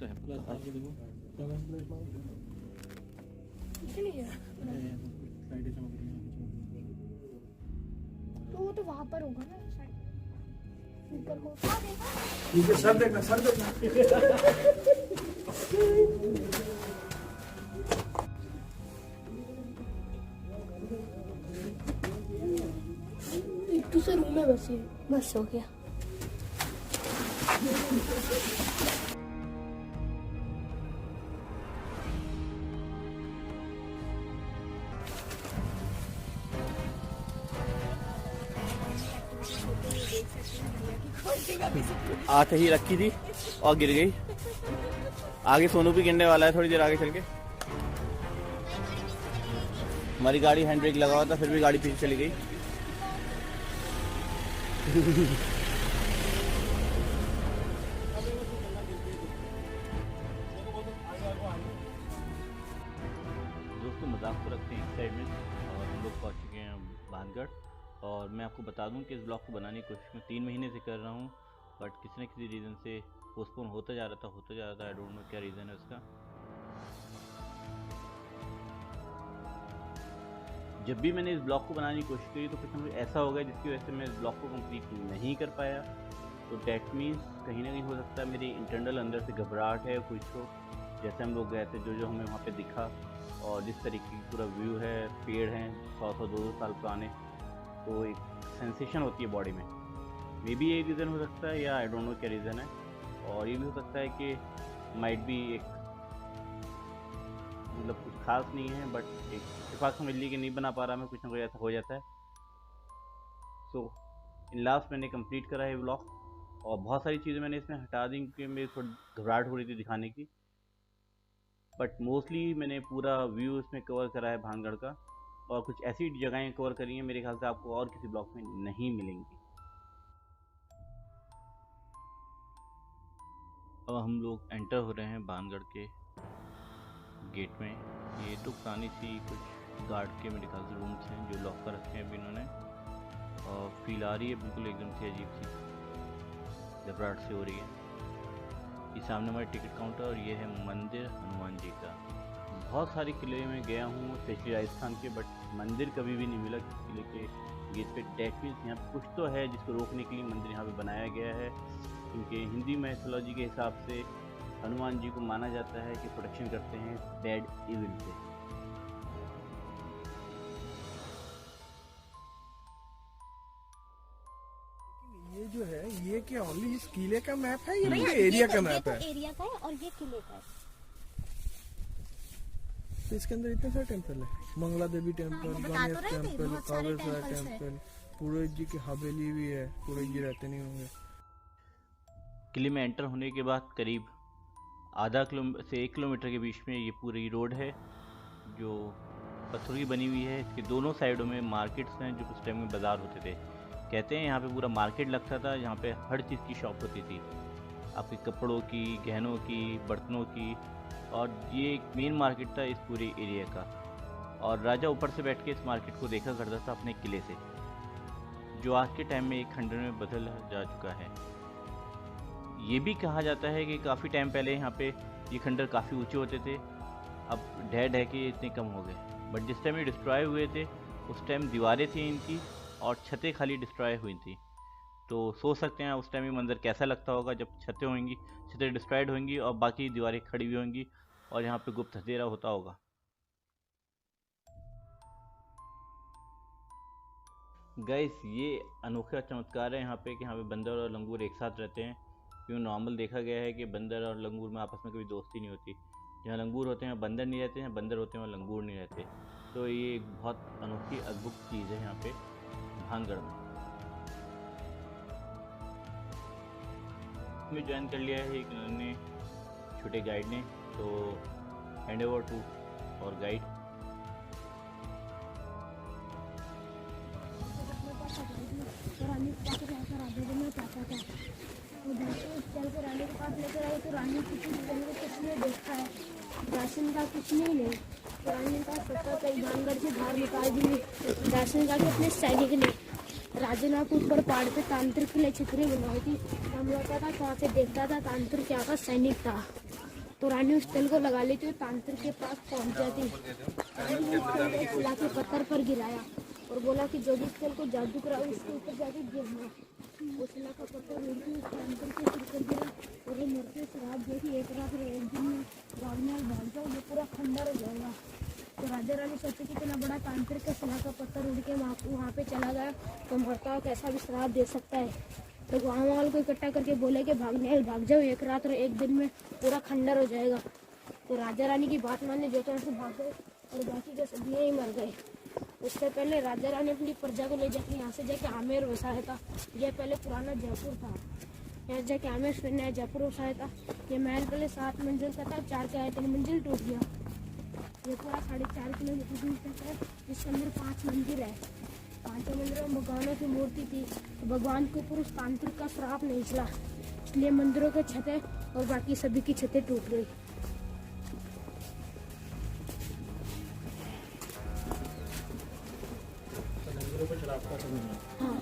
तो है प्लस आगे देखो तो वो तो वहाँ पर होगा ना ऊपर होगा ठीक है सर देखना एक दूसरे रूम में बस हो गया। आते ही रखी थी और गिर गई। आगे सोनू भी गिरने वाला है थोड़ी देर आगे चल के। हमारी गाड़ी हैंड ब्रेक लगा हुआ था फिर भी गाड़ी पीछे चली गई। दोस्तों मजाक को रखते हैं एक साइड में और हम लोग पहुँच चुके हैं भानगढ़। और मैं आपको बता दूं कि इस ब्लॉग को बनाने की कोशिश मैं 3 महीने से कर रहा हूं, बट किसी न किसी रीज़न से पोस्टपोन होता जा रहा था। आई डोंट नो क्या रीज़न है उसका। जब भी मैंने इस ब्लॉग को बनाने की कोशिश करी तो कुछ ना कुछ ऐसा हो गया जिसकी वजह से मैं इस ब्लॉग को कंप्लीट नहीं कर पाया। तो डैट मीन्स कहीं ना कहीं हो सकता है मेरी इंटरनल अंदर से घबराहट है कुछ तो। जैसे हम लोग गए थे जो हमें वहाँ पे दिखा और जिस तरीके की पूरा व्यू है, पेड़ हैं 100-200 साल पुराने, तो एक सेंसेशन होती है बॉडी में। मे बी ये रीज़न हो सकता है या आई डोंट नो क्या रीज़न है। और ये भी हो सकता है कि माइट भी एक मतलब कुछ खास नहीं है बट एक इत्तेफाक समझ ली कि नहीं बना पा रहा मैं, कुछ ना कुछ ऐसा हो जाता है। सो इन लास्ट मैंने कंप्लीट करा है व्लॉग और बहुत सारी चीज़ें मैंने इसमें हटा दी क्योंकि मेरी थोड़ी घबराहट हो रही थी दिखाने की। बट मोस्टली मैंने पूरा व्यू इसमें कवर करा है भानगढ़ का और कुछ ऐसी जगहें कवर करी हैं मेरे ख्याल से आपको और किसी ब्लॉग में नहीं मिलेंगी। अब हम लोग एंटर हो रहे हैं भानगढ़ के गेट में। ये तो पुरानी सी कुछ गार्ड के मेरे ख्याल से रूम्स हैं जो लॉक कर रखे हैं अभी इन्होंने, और फील आ रही है बिल्कुल एकदम से अजीब सी घबराहट सी हो रही है। ये सामने हमारे टिकट काउंटर और ये है मंदिर हनुमान जी का। बहुत सारे किले में गया हूँ स्पेशली राजस्थान के, बट मंदिर कभी भी नहीं मिला किले के गेट पे। डैट मीन्स यहाँ कुछ तो है जिसको रोकने के लिए मंदिर यहाँ पे बनाया गया है, क्योंकि हिंदी मैथोलॉजी के हिसाब से हनुमान जी को माना जाता है कि प्रोटेक्शन करते हैं बैड इविल से। ये जो है ये क्या ओनली इस किले का मैप है या पूरे एरिया का मैप है? एरिया का है और ये किले का है। तो इसके अंदर इतने सारे टेम्पल है, मंगला देवी temple, Ganesh temple, Kaveshwar temple, पुरोहित जी की हवेली भी है। पुरोहित जी रहते नहीं होंगे। किले में एंटर होने के बाद करीब आधा किलोमीटर से 1 किलोमीटर के बीच में ये पूरी रोड है जो पत्थर की बनी हुई है। इसके दोनों साइडों में मार्केट्स हैं जो उस टाइम में बाज़ार होते थे। कहते हैं यहाँ पे पूरा मार्केट लगता था, यहाँ पे हर चीज़ की शॉप होती थी, आपके कपड़ों की, गहनों की, बर्तनों की। और ये एक मेन मार्केट था इस पूरे एरिया का। और राजा ऊपर से बैठ के इस मार्केट को देखा करता था अपने किले से, जो आज के टाइम में एक खंडर में बदल जा चुका है। ये भी कहा जाता है कि काफ़ी टाइम पहले यहाँ पे ये खंडर काफ़ी ऊंचे होते थे, अब ढह के इतने कम हो गए। बट जिस टाइम ये डिस्ट्रॉय हुए थे उस टाइम दीवारें थी इनकी और छतें खाली डिस्ट्रॉय हुई थी। तो सोच सकते हैं उस टाइम ये मंदिर कैसा लगता होगा जब छतें होंगी, छतें डिस्ट्रॉयड होंगी और बाकी दीवारें खड़ी हुई होंगी और यहाँ पे गुप्त अंधेरा होता होगा। गाइस ये अनोखा चमत्कार है यहाँ पे कि यहाँ पे बंदर और लंगूर एक साथ रहते हैं। क्यों नॉर्मल देखा गया है कि बंदर और लंगूर में आपस में कभी दोस्ती नहीं होती। जहाँ लंगूर होते हैं बंदर नहीं रहते हैं, बंदर होते हैं वहाँ लंगूर नहीं रहते। तो ये एक बहुत अनोखी अद्भुत चीज़ है यहाँ पे भानगढ़ में ज्वाइन कर लिया है एक ने छोटे गाइड ने। तो हैंड ओवर टू और गाइड। रानी के पास लेकर आई तो रानी कुछ नहीं देखा है, राशन का कुछ नहीं है। तो रानी का सोचा कई भानगढ़ से बाहर निकाल दी राशन का के अपने सैनिक ने। राजा को ऊपर पहाड़ पे तांत्रिक के लिए छतरी बनाई थी। हम लोग था वहाँ से देखता था तांत्रिक क्या का सैनिक था। तो रानी उस तेल को लगा लेती और तांत्रिक के पास पहुंच जाती। रानी ने उस तेल को एक शिला के पत्थर पर गिराया और बोला कि जो भी इस तेल को जादू करा उसके ऊपर जाके गिरना। वो शिला का पत्थर उड़ के उस तांत्रिक के सिर पर गिरा और वो मरते श्राप दे कि एक रात और एक दिन में भागने भाग जाओ, ये पूरा खंडर हो जाएगा। तो राजा रानी सोचे कि इतना बड़ा तांत्रिक का शिला का पत्थर उड़ के वहाँ पे चला गया तो मरता हो कैसा भी श्राप दे सकता है। तो गाँव वालों को इकट्ठा करके बोले कि भाग जाओ, एक रात और एक दिन में पूरा खंडर हो जाएगा। तो राजा रानी की बात मानने जो तरह से भाग गए और बाकी के सभी ही मर गए। उससे पहले राजा रानी अपनी प्रजा को ले जाके यहाँ से जाके आमेर बसाया था। यह पहले पुराना जयपुर था, यहाँ जाके आमेर फिर नया जयपुर बसाया था। ये महल पहले 7 मंजिल का था, 4 का 3 मंजिल टूट गया। ये पूरा 4.5 किलोमीटर दूर तक है, जिसके अंदर 5 मंदिर है। 5 मंदिरों में भगवानों की मूर्ति थी। तो भगवान के ऊपर उस तांत्रिक का श्राप नहीं चला, इसलिए मंदिरों की छतें और बाकी सभी की छतें टूट गई। हाँ।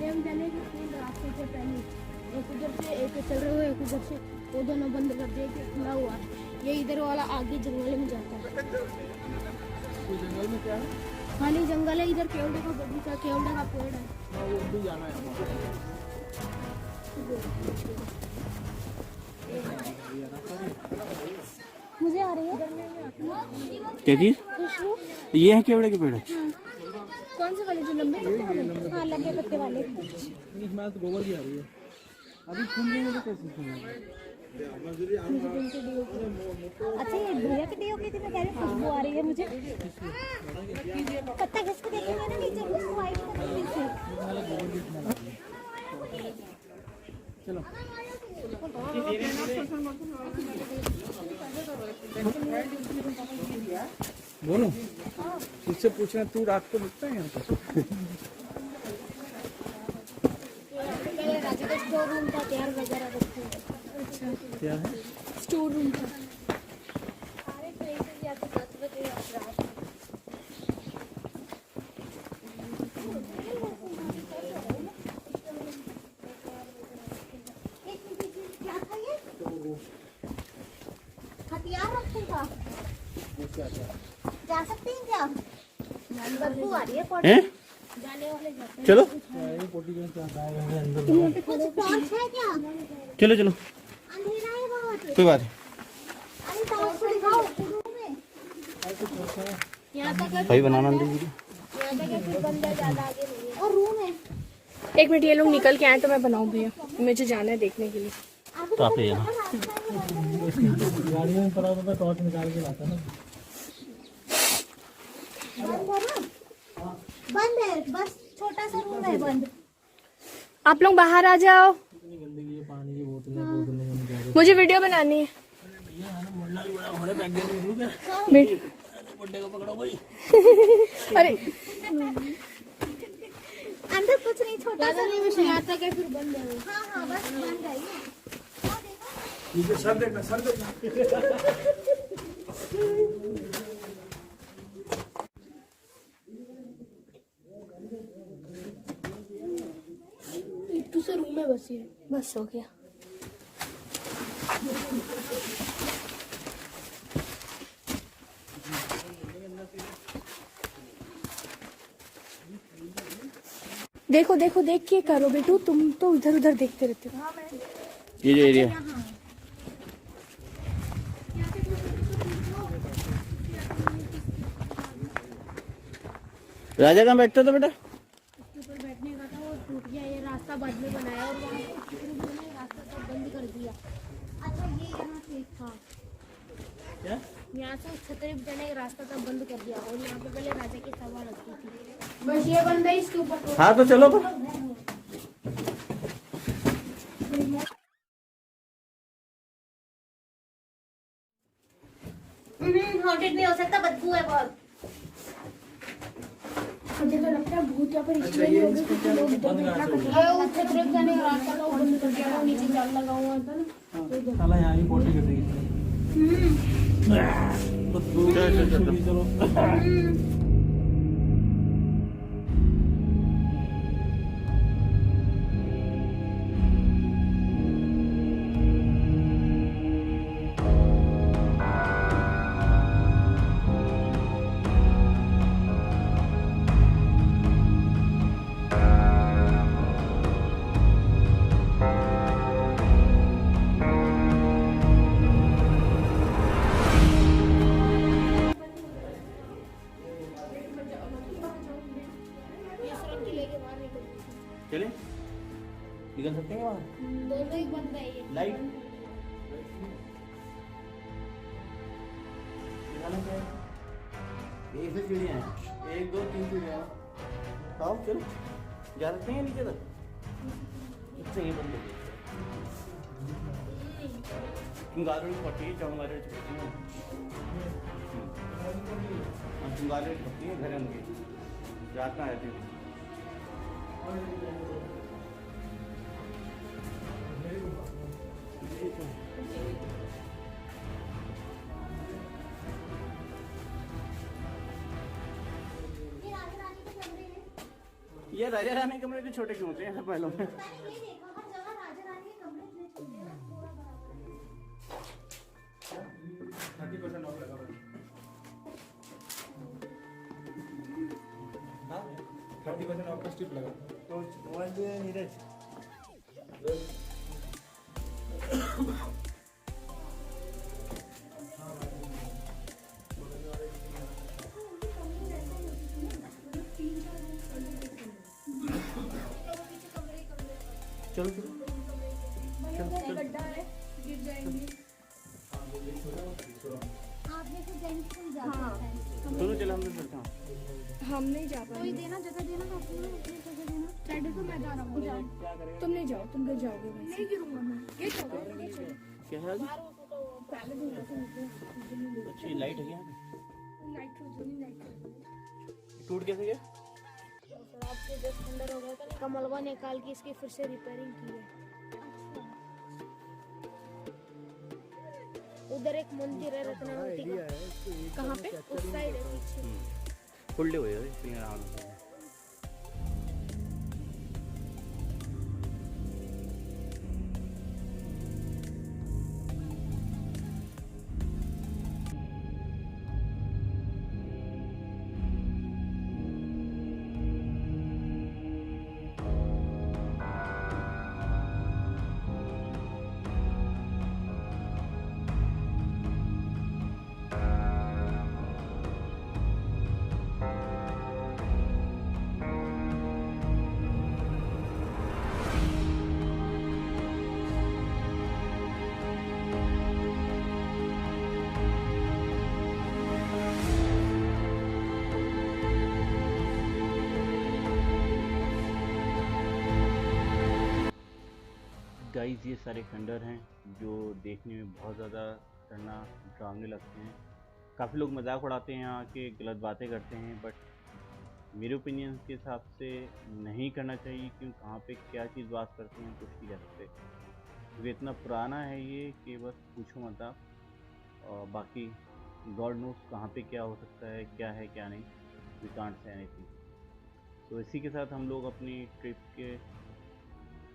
हम जाने के 3 रास्ते से पहले एक उधर से एक चल रहे हुए, एक उधर से, वो दोनों बंद कर दिए कि खुला हुआ है। ये इधर वाला आगे जंगल में जाता है। जंगल में क्या है? खाली जंगल है, इधर केवड़े का बगीचा, केवड़े का पेड़ है। वो भी जाना है। मुझे आ रही है क्या चीज? खुशबू। ये है केवड़े के पेड़? कौन से वाले जो लंबे पत्ते वाले? हाँ, लंबे पत्ते वाले। इसमें तो गोबर की आ रही है। अभी सुन रहे हो तो कैसे सुनेंगे? अच्छा, ये भैया के डीओ की थी, मैं कह रही खुशबू आ रही है मुझे। पत्ता घिस के देखा मैंने, नीचे खुशबू आई थी। चलो बोलो, इससे पूछना तू रात को दिखता है यहाँ पर? राजा का स्टोर रूम था, तैयार वगैरह रखते हैं। अच्छा, क्या है? स्टोर रूम था। सारे प्लेसेस या तो 10 बजे या रात। क्या था ये? हथियार रखेगा। जा सकते हैं क्या? बदबू आ रही है। जाने वाले जाते हैं। चलो कुछ टॉर्च है क्या? चलो चलो, अंधेरा है बहुत। कोई बात नहीं। अरे टॉर्च को दिखाओ। यहाँ तक है, भाई बनाना दीजिए। यहाँ तक है, फिर बंदा ज्यादा आगे नहीं है। और रूम है। 1 मिनट, ये लोग निकल के आए तो मैं बनाऊं भैया, मुझे जाना है देखने के लिए। तो आप ले जाना। गाड़ी में पड़ा होता टॉर्च निकाल के लाता ना। बंद है, बस छोटा सा रूम है बंद। आप लोग बाहर आ जाओ, गंदगी है, पानी की बोतलें मुझे वीडियो बनानी है। बैठ। अरे अंदर कुछ नहीं, छोटा सा रूम है। यहाँ तक है, फिर बंद है। हाँ हाँ, बस बंद है ये। सर देखना, सर देखना। दूसरा रूम है, बस ये। बस हो गया। देखो देखो, देख के करो बेटू, तुम तो इधर उधर देखते रहते हो। ये जो एरिया है, राजा कहाँ बैठता था बेटा? ऊपर बैठने का था, वो टूट गया। ये रास्ता बाद में बनाया और वहाँ उन्होंने रास्ता सब बंद कर दिया। अच्छा, ये यहाँ से था, यहाँ से छतरी बिठाने का रास्ता सब बंद कर दिया और यहाँ पे पहले राजा की सभा लगती थी। बस ये बंद है, इसके ऊपर। हाँ तो चलो पर। हॉटेल नहीं हो सकता, बदबू है बहुत। मुझे तो लगता है भूत यहाँ पर इसलिए नहीं होगी क्योंकि लोग छतरी बिठाने का रास्ता था वो बंद कर दिया। वो नीचे जाल लगा हुआ था ना, साला यहाँ ही पोटी कर देगी। चलो चले निकल सकते हैं वहाँ। दोनों ही बंद है ये। लाइट निकालना क्या है? एक से सीढ़ियाँ हैं, 1 2 3 सीढ़ियाँ हैं। आओ चलो जा सकते हैं नीचे तक। इससे ये बंद हो चुंगारे पट्टी है, चौंगारे पट्टी है, चुंगारे पट्टी है घर उनके रात में आए थे। ये राजा रानी कमरे तो छोटे क्यों होते हैं पहलों में? चलो चलो गड्ढा है, गिर जाएंगे। आप जैसे जेंट्स को जा सकते हैं। चलो चलो हम चलते हैं। हम नहीं जा कोई पाएंगे। देना जगह देना तो अपनी जगह देना। साइड से मैं जा रहा हूँ। जाओ। तुम नहीं जाओ, तुम गिर जाओगे वैसे। नहीं गिरूंगा मैं। ये चलो, ये चलो। क्या है आगे? पहले दिन ऐसे निकले। अच्छी लाइट है क्या यहाँ पे? लाइट हो जाएगी, लाइट हो जाएगी। टूट कैसे गया? सर आपके जस्ट अंदर हो गया था। कमलवा निकाल के इसकी फिर से रिपेयरिंग की है। उधर एक मंदिर है रत्नावती का। कहाँ पे? उस साइड है पीछे। फुल डे हो गया गाइस, ये सारे खंडर हैं जो देखने में बहुत ज़्यादा डरावने लगते हैं। काफ़ी लोग मजाक उड़ाते हैं, यहाँ के गलत बातें करते हैं, बट मेरे ओपिनियन के हिसाब से नहीं करना चाहिए, क्योंकि कहाँ पे क्या चीज़ बात करते हैं कुछ नहीं कह सकते, क्योंकि इतना पुराना है ये कि बस पूछो मत आप। और बाकी गॉड नोस कहाँ पे क्या हो सकता है क्या नहीं, वी कांट से एनीथिंग। तो इसी के साथ हम लोग अपनी ट्रिप के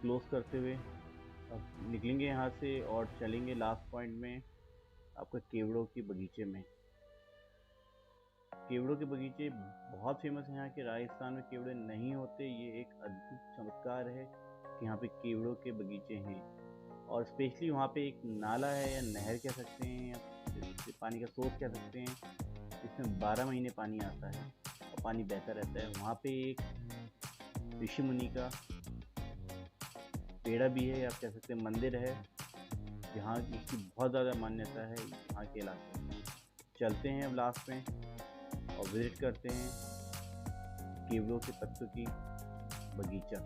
क्लोज करते हुए अब निकलेंगे यहाँ से और चलेंगे लास्ट पॉइंट में, आपका केवड़ों के बगीचे में। केवड़ों के बगीचे बहुत फेमस है यहाँ के। राजस्थान में केवड़े नहीं होते, ये एक अद्भुत चमत्कार है कि यहाँ पे केवड़ों के बगीचे हैं। और स्पेशली वहाँ पे एक नाला है या नहर कह सकते हैं, या पानी का सोर्स कह सकते हैं, इसमें 12 महीने पानी आता है और पानी बहता रहता है। वहाँ पे एक ऋषि मुनि का पेड़ा भी है, आप कह सकते हैं मंदिर है, जहाँ इसकी बहुत ज़्यादा मान्यता है यहाँ के इलाके में। चलते हैं अब लास्ट में और विजिट करते हैं केवड़ों के पत्तों की बगीचा।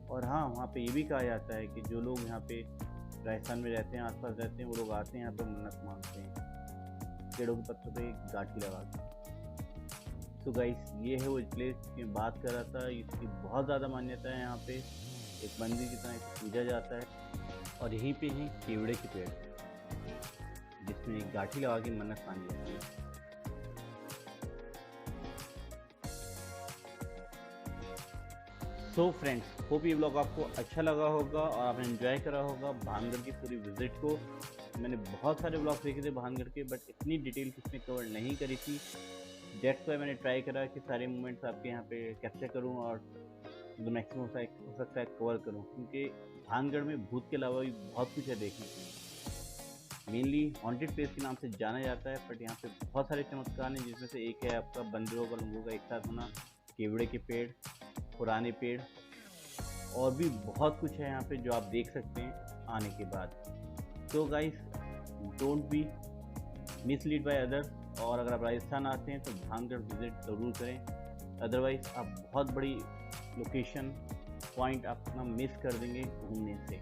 और हाँ, वहाँ पे ये भी कहा जाता है कि जो लोग यहाँ पे राजस्थान में रहते हैं, आसपास रहते हैं, वो लोग आते हैं यहाँ पे मन्नत मांगते हैं पेड़ों के पत्तों पे गाठी लगा के। तो गाइस, ये है वो प्लेस की बात कर रहा था। इसकी बहुत ज़्यादा मान्यता है, यहाँ पे एक मंदिर की तरह इसे पूजा जाता है। और यहीं पे है केवड़े के पेड़, जिसमें एक गाठी लगा के मन्नत मांगी जाती है। सो फ्रेंड्स, होप ये ब्लॉग आपको अच्छा लगा होगा और आपने एंजॉय करा होगा भानगढ़ की पूरी विजिट को। मैंने बहुत सारे ब्लॉग देखे थे भानगढ़ के, बट इतनी डिटेल किसने कवर नहीं करी थी। डेट्स वाई मैंने ट्राई करा कि सारे मोमेंट्स आपके यहाँ पे कैप्चर करूँ और जो मैक्सिमम हो सकता है कवर करूँ, क्योंकि भानगढ़ में भूत के अलावा भी बहुत कुछ है देखने के लिए। मेनली हॉन्टेड प्लेस के नाम से जाना जाता है, बट यहाँ पे बहुत सारे चमत्कार हैं, जिसमें से एक है आपका बंदरों का लंगूरों का एक साथ होना, केवड़े के पेड़, पुराने पेड़ और भी बहुत कुछ है यहाँ पे जो आप देख सकते हैं आने के बाद। तो guys, don't be mislead by other, और अगर आप राजस्थान आते हैं तो भानगढ़ विजिट ज़रूर करें, अदरवाइज़ आप बहुत बड़ी लोकेशन पॉइंट अपना मिस कर देंगे घूमने से।